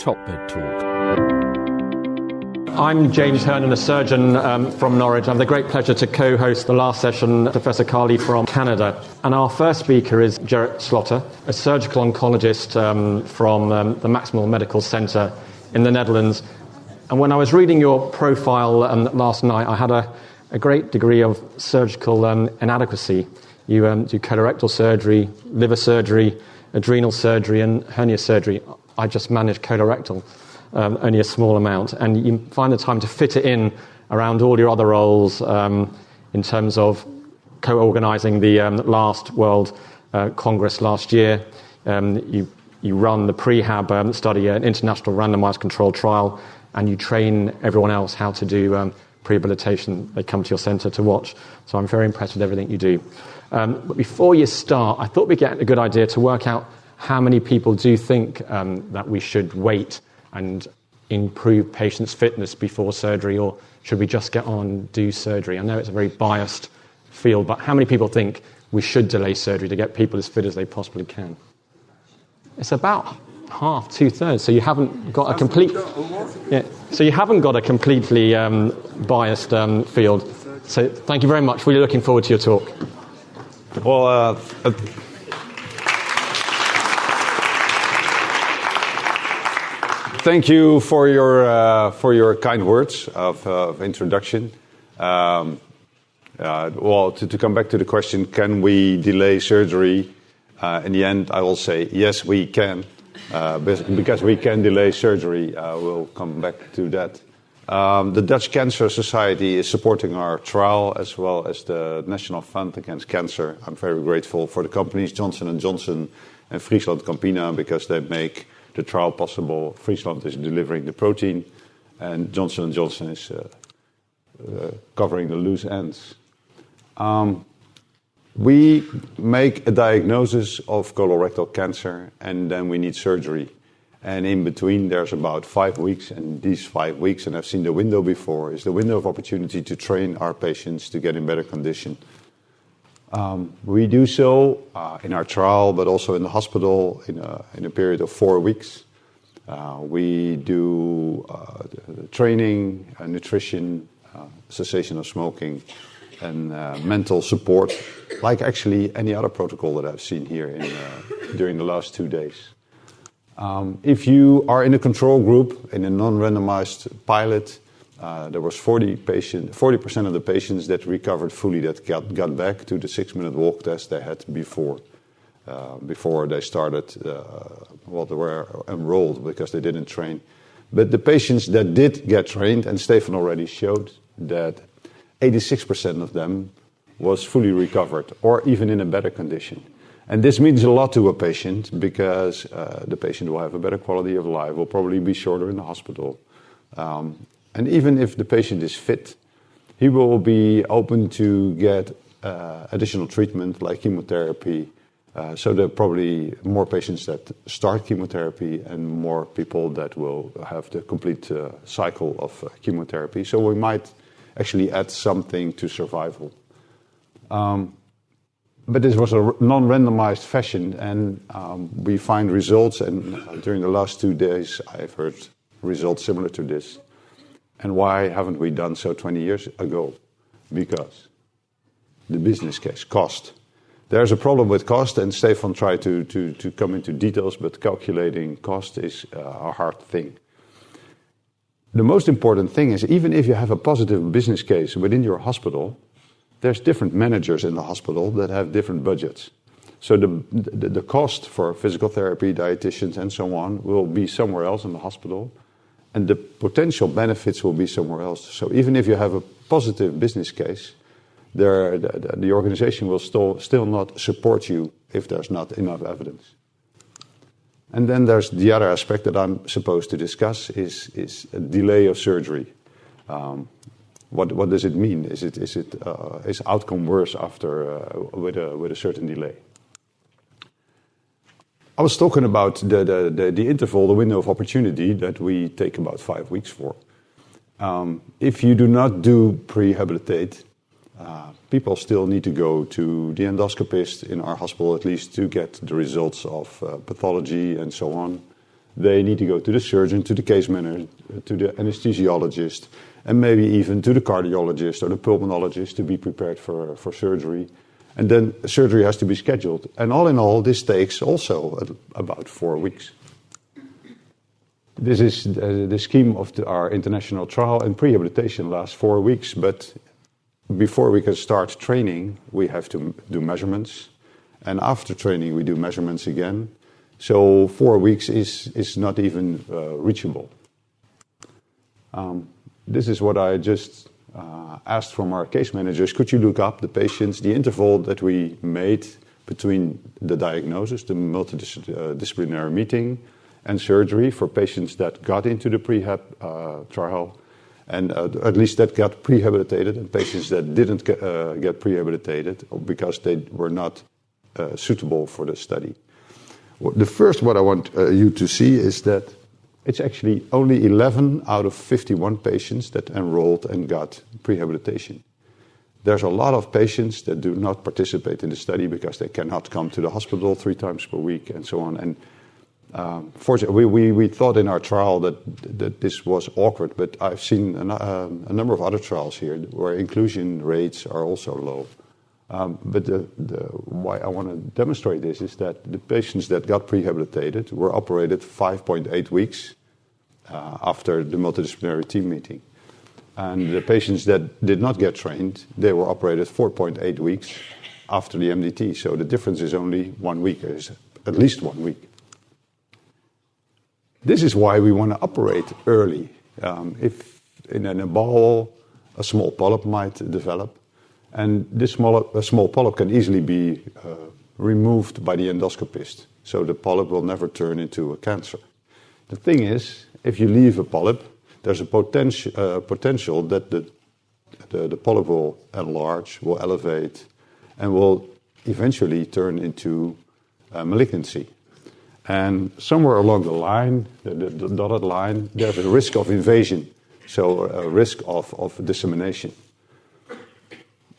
Top-Bed Talk. I'm James Hernan, a surgeon from Norwich. I have the great pleasure to co-host the last session, Professor Carley from Canada. And our first speaker is Gerrit Slaughter, a surgical oncologist from the Maximal Medical Center in the Netherlands. And when I was reading your profile last night, I had a great degree of surgical inadequacy. You do colorectal surgery, liver surgery, adrenal surgery, and hernia surgery. I just managed colorectal. Only a small amount, and you find the time to fit it in around all your other roles in terms of co-organising the last World Congress last year. You run the prehab study, an international randomised controlled trial, and you train everyone else how to do prehabilitation. They come to your centre to watch, so I'm very impressed with everything you do. But before you start, I thought we'd get a good idea to work out how many people do think that we should wait and improve patients' fitness before surgery, or should we just get on and do surgery? I know it's a very biased field, but how many people think we should delay surgery to get people as fit as they possibly can? It's about half, 2/3. So you haven't got a complete. Yeah. So you haven't got a completely biased field. So thank you very much. Really looking forward to your talk. Well. Thank you for your kind words of introduction. To come back to the question, can we delay surgery? In the end, I will say yes, we can, because we can delay surgery. We'll come back to that. The Dutch Cancer Society is supporting our trial, as well as the National Fund Against Cancer. I'm very grateful for the companies Johnson & Johnson and Friesland Campina, because they make the trial possible. Friesland is delivering the protein, and Johnson & Johnson is covering the loose ends. We make a diagnosis of colorectal cancer, and then we need surgery. And in between, there's about 5 weeks, and these 5 weeks, and I've seen the window before, is the window of opportunity to train our patients to get in better condition. We do so in our trial, but also in the hospital in a period of 4 weeks. We do training, nutrition, cessation of smoking, and mental support, like actually any other protocol that I've seen here during the last 2 days. If you are in a control group, in a non-randomized pilot, there was 40% of the patients that recovered fully, that got back to the 6-minute walk test they had before they started, they were enrolled, because they didn't train. But the patients that did get trained, and Stefan already showed that 86% of them was fully recovered, or even in a better condition. And this means a lot to a patient, because the patient will have a better quality of life, will probably be shorter in the hospital. And even if the patient is fit, he will be open to get additional treatment like chemotherapy. So there are probably more patients that start chemotherapy and more people that will have the complete cycle of chemotherapy. So we might actually add something to survival. But this was a non-randomized fashion, and we find results. And during the last 2 days, I've heard results similar to this. And why haven't we done so 20 years ago? Because the business case, cost. There's a problem with cost, and Stefan tried to come into details, but calculating cost is a hard thing. The most important thing is, even if you have a positive business case within your hospital, there's different managers in the hospital that have different budgets. So the cost for physical therapy, dietitians, and so on will be somewhere else in the hospital, and the potential benefits will be somewhere else. So even if you have a positive business case, the organization will still not support you if there's not enough evidence. And then there's the other aspect that I'm supposed to discuss is a delay of surgery. What does it mean? Is outcome worse after with a certain delay? I was talking about the interval, the window of opportunity that we take about 5 weeks for. If you do not do prehabilitate, people still need to go to the endoscopist in our hospital, at least, to get the results of pathology and so on. they need to go to the surgeon, to the case manager, to the anesthesiologist, and maybe even to the cardiologist or the pulmonologist to be prepared for surgery. And then surgery has to be scheduled. And all in all, this takes also about 4 weeks. This is the scheme of our international trial, and prehabilitation lasts 4 weeks. But before we can start training, we have to do measurements. And after training, we do measurements again. So 4 weeks is not even reachable. This is what I just asked from our case managers. Could you look up the patients, the interval that we made between the diagnosis, the multidisciplinary meeting, and surgery for patients that got into the prehab trial, and at least that got prehabilitated, and patients that didn't get prehabilitated because they were not suitable for the study. The first what I want you to see is that it's actually only 11 out of 51 patients that enrolled and got prehabilitation. There's a lot of patients that do not participate in the study because they cannot come to the hospital 3 times per week and so on. And fortunately, we thought in our trial that this was awkward, but I've seen a number of other trials here where inclusion rates are also low. But why I want to demonstrate this is that the patients that got prehabilitated were operated 5.8 weeks after the multidisciplinary team meeting. And the patients that did not get trained, they were operated 4.8 weeks after the MDT. So the difference is only 1 week, is at least 1 week. This is why we want to operate early. If in a bowel, a small polyp might develop, and this small polyp can easily be removed by the endoscopist. So the polyp will never turn into a cancer. The thing is, if you leave a polyp, there's a potential that the polyp will enlarge, will elevate, and will eventually turn into malignancy. And somewhere along the line, the dotted line, there's a risk of invasion, so a risk of dissemination.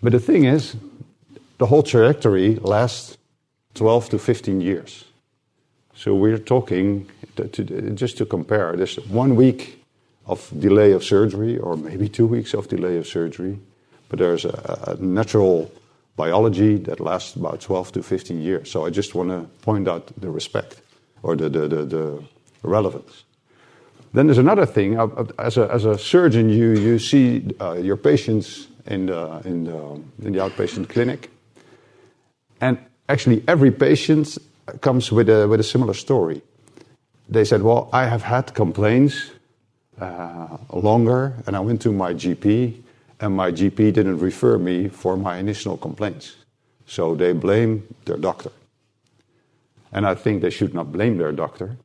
But the thing is, the whole trajectory lasts 12 to 15 years. So we're talking, just to compare, there's 1 week of delay of surgery, or maybe 2 weeks of delay of surgery, but there's a natural biology that lasts about 12 to 15 years. So I just want to point out the respect, or the relevance. Then there's another thing. As a surgeon, you see your patients in the outpatient clinic, and actually every patient comes with a similar story. They said, "Well, I have had complaints longer, and I went to my GP, and my GP didn't refer me for my initial complaints." So they blame their doctor. And I think they should not blame their doctor,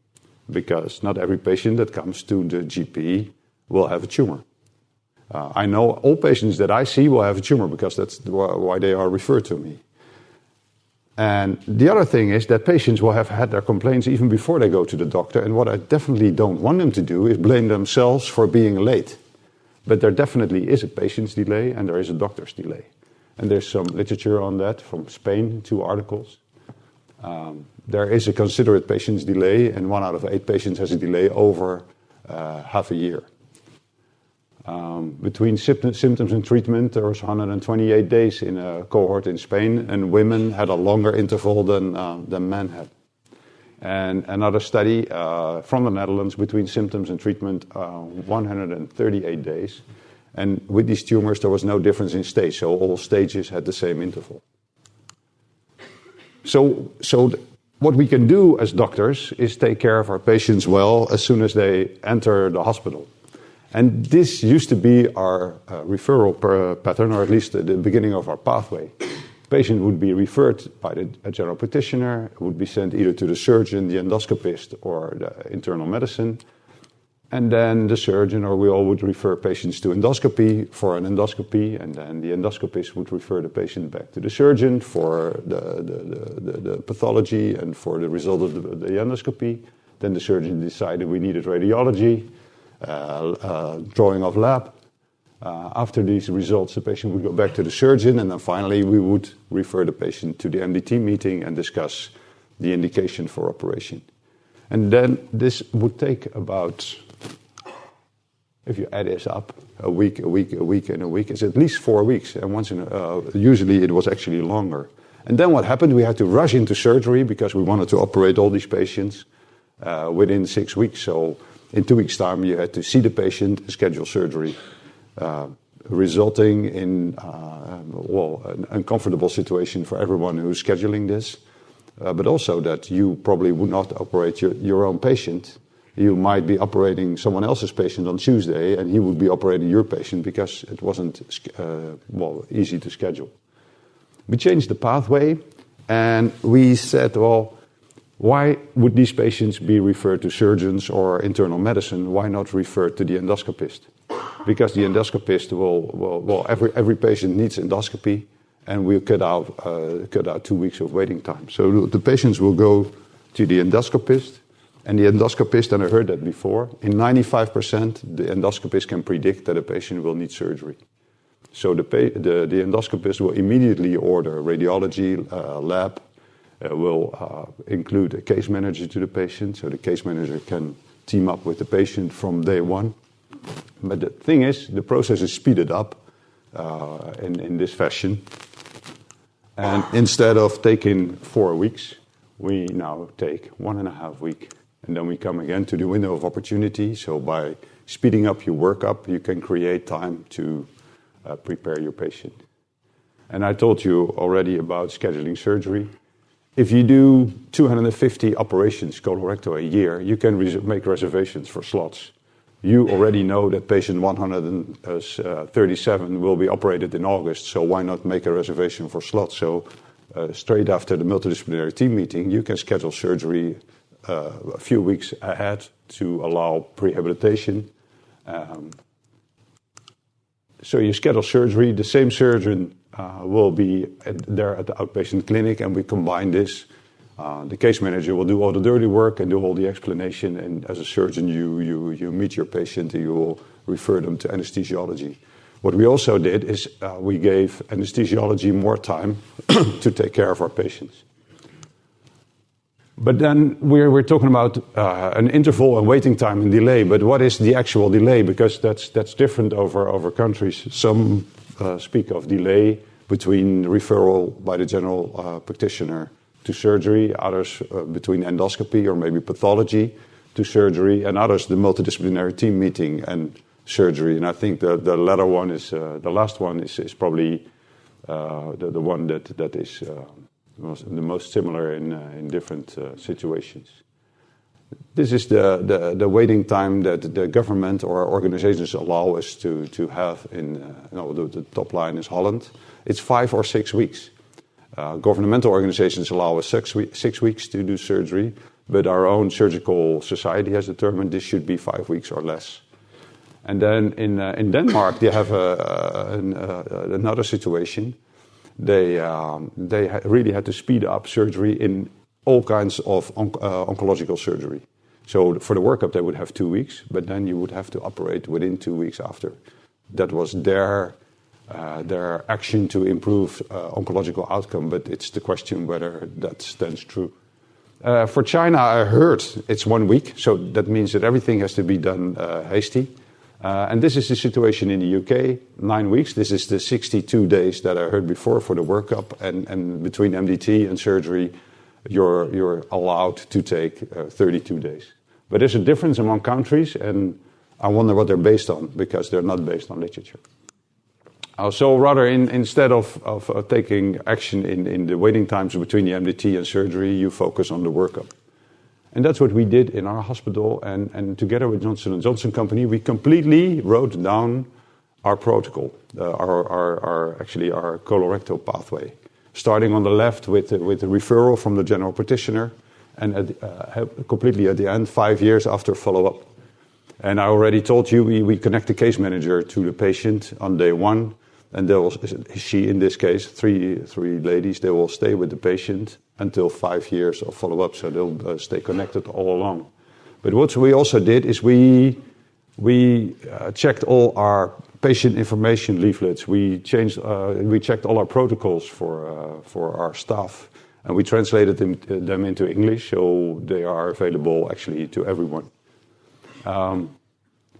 because not every patient that comes to the GP will have a tumor. I know all patients that I see will have a tumor, because that's why they are referred to me. And the other thing is that patients will have had their complaints even before they go to the doctor. And what I definitely don't want them to do is blame themselves for being late. But there definitely is a patient's delay and there is a doctor's delay. And there's some literature on that from Spain, 2 articles. There is a considerate patient's delay, and 1 out of 8 patients has a delay over half a year. Between symptoms and treatment, there was 128 days in a cohort in Spain, and women had a longer interval than men had. And another study from the Netherlands, between symptoms and treatment, 138 days. And with these tumors, there was no difference in stage, so all stages had the same interval. So what we can do as doctors is take care of our patients well as soon as they enter the hospital. And this used to be our referral pattern, or at least the beginning of our pathway. The patient would be referred by a general practitioner, would be sent either to the surgeon, the endoscopist, or the internal medicine. And then the surgeon or we all would refer patients to endoscopy for an endoscopy, and then the endoscopist would refer the patient back to the surgeon for the pathology and for the result of the endoscopy. Then the surgeon decided we needed radiology, drawing of lab. After these results, the patient would go back to the surgeon, and then finally we would refer the patient to the MDT meeting and discuss the indication for operation. And then this would take about, if you add this up, a week, it's at least 4 weeks. And usually it was actually longer. And then what happened, we had to rush into surgery because we wanted to operate all these patients within 6 weeks. So in 2 weeks' time, you had to see the patient and schedule surgery, resulting in an uncomfortable situation for everyone who's scheduling this, but also that you probably would not operate your own patient. You might be operating someone else's patient on Tuesday, and he would be operating your patient because it wasn't easy to schedule. We changed the pathway, and we said, well, why would these patients be referred to surgeons or internal medicine? Why not refer to the endoscopist? Because the endoscopist every patient needs endoscopy, and we'll cut out 2 weeks of waiting time. So the patients will go to the endoscopist, and the endoscopist, and I heard that before, in 95%, the endoscopist can predict that a patient will need surgery. So the endoscopist will immediately order radiology, lab, will include a case manager to the patient, so the case manager can team up with the patient from day one. But the thing is, the process is speeded up in this fashion. And instead of taking 4 weeks, we now take 1.5 weeks. And then we come again to the window of opportunity. So by speeding up your workup, you can create time to prepare your patient. And I told you already about scheduling surgery. If you do 250 operations colorectal a year, you can make reservations for slots. You already know that patient 137 will be operated in August, so why not make a reservation for slots? So straight after the multidisciplinary team meeting, you can schedule surgery a few weeks ahead to allow prehabilitation. So you schedule surgery, the same surgeon will be there at the outpatient clinic, and we combine this. The case manager will do all the dirty work and do all the explanation, and as a surgeon, you meet your patient and you will refer them to anesthesiology. What we also did is we gave anesthesiology more time to take care of our patients. But then we're talking about an interval and waiting time and delay. But what is the actual delay? Because that's different over countries. Some speak of delay between referral by the general practitioner to surgery, others between endoscopy or maybe pathology to surgery, and others the multidisciplinary team meeting and surgery. And I think the latter one is the last one is probably the one that is the most similar in different situations. This is the waiting time that the government or organizations allow us to have in, the top line is Holland. It's 5 or 6 weeks. Governmental organizations allow us 6 weeks to do surgery, but our own surgical society has determined this should be 5 weeks or less. And then in Denmark, they have another situation. They really had to speed up surgery in all kinds of oncological surgery. So for the workup, they would have 2 weeks, but then you would have to operate within 2 weeks after. That was their action to improve oncological outcome, but it's the question whether that stands true. For China, I heard it's 1 week, so that means that everything has to be done hasty. And this is the situation in the UK, 9 weeks. This is the 62 days that I heard before for the workup, and between MDT and surgery, you're allowed to take 32 days. But there's a difference among countries, and I wonder what they're based on, because they're not based on literature. So rather, instead of taking action in the waiting times between the MDT and surgery, you focus on the workup. And that's what we did in our hospital, and together with Johnson & Johnson Company, we completely wrote down our protocol, our colorectal pathway, starting on the left with the referral from the general practitioner, and completely at the end, 5 years after follow-up. And I already told you, we connect the case manager to the patient on day 1, and she, in this case, three ladies, they will stay with the patient until 5 years of follow-up, so they'll stay connected all along. But what we also did is we checked all our patient information leaflets. We checked all our protocols for our staff, And we translated them into English, so they are available actually to everyone.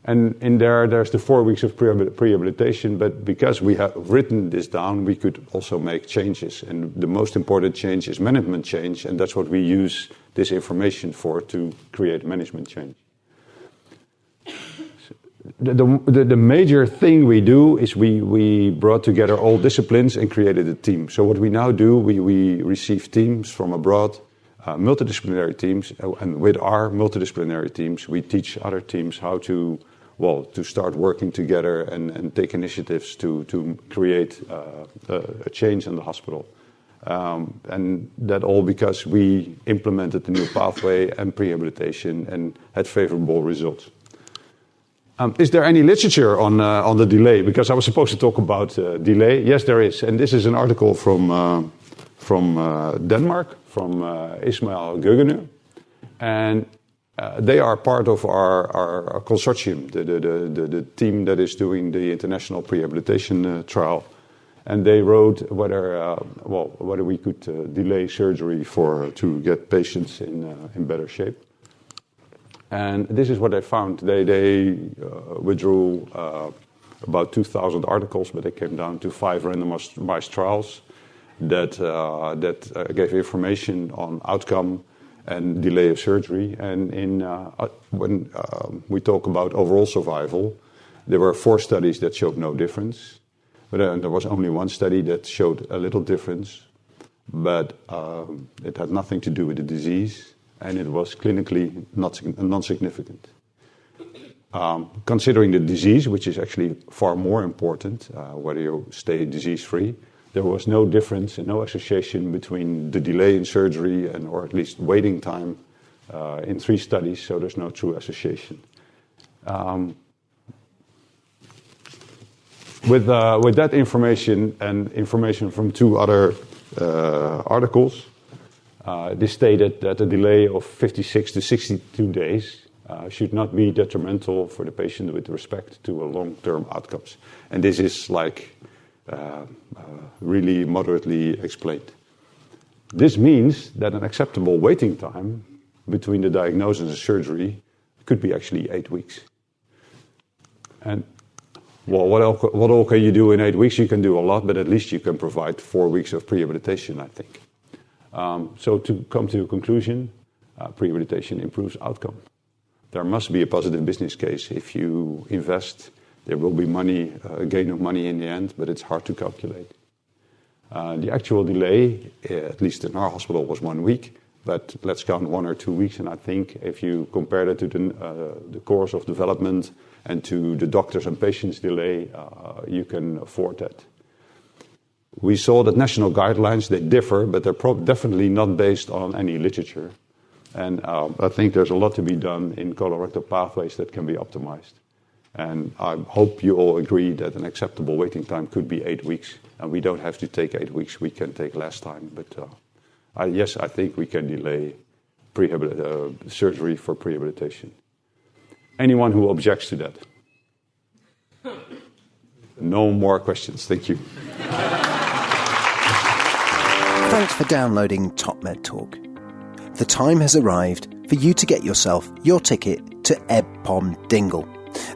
And in there's the 4 weeks of pre-rehabilitation, but because we have written this down, we could also make changes. And the most important change is management change, and that's what we use this information for, to create management change. The major thing we do is we brought together all disciplines and created a team. So what we now do, we receive teams from abroad, multidisciplinary teams, and with our multidisciplinary teams, we teach other teams how to start working together and take initiatives to create a change in the hospital. And that all because we implemented the new pathway and prehabilitation and had favorable results. Is there any literature on the delay? Because I was supposed to talk about delay. Yes, there is. And this is an article from Denmark, from Ismail Gögner. And they are part of our consortium, the team that is doing the international prehabilitation trial. And they wrote whether we could delay surgery to get patients in better shape. And this is what they found. They withdrew about 2,000 articles, but they came down to 5 randomized trials that gave information on outcome and delay of surgery. And when we talk about overall survival, there were 4 studies that showed no difference. But there was only 1 study that showed a little difference, but it had nothing to do with the disease, and it was clinically non-significant. Considering the disease, which is actually far more important, whether you stay disease-free, there was no difference and no association between the delay in surgery or at least waiting time in 3 studies, so there's no true association. With that information and information from 2 other articles, they stated that a delay of 56 to 62 days should not be detrimental for the patient with respect to long-term outcomes. And this is really moderately explained. This means that an acceptable waiting time between the diagnosis and surgery could be actually 8 weeks. And what all can you do in 8 weeks? You can do a lot, but at least you can provide 4 weeks of prehabilitation, I think. So to come to a conclusion, prehabilitation improves outcome. There must be a positive business case. If you invest, there will be money, a gain of money in the end, but it's hard to calculate. The actual delay, at least in our hospital, was 1 week, but let's count 1 or 2 weeks. And I think if you compare that to the course of development and to the doctors' and patients' delay, you can afford that. We saw that national guidelines, they differ, but they're definitely not based on any literature. And I think there's a lot to be done in colorectal pathways that can be optimized. And I hope you all agree that an acceptable waiting time could be 8 weeks. And we don't have to take 8 weeks, we can take less time. But yes, I think we can delay surgery for prehabilitation. Anyone who objects to that? No more questions. Thank you. Thanks for downloading TopMed Talk. The time has arrived for you to get yourself your ticket to EBPOM Dingle.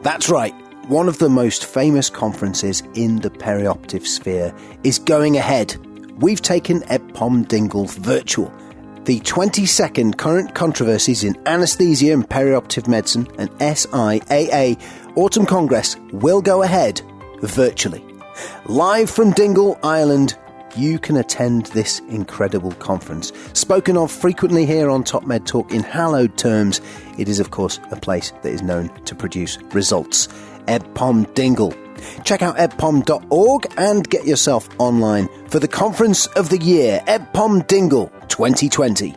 That's right, one of the most famous conferences in the perioperative sphere is going ahead. We've taken EBPOM Dingle virtual. The 22nd Current Controversies in Anaesthesia and Perioperative Medicine and SIAA Autumn Congress will go ahead virtually. Live from Dingle, Ireland, you can attend this incredible conference. Spoken of frequently here on TopMed Talk in hallowed terms, it is of course a place that is known to produce results. EBPOM Dingle. Check out ebpom.org and get yourself online for the Conference of the Year, EBPOM Dingle 2020.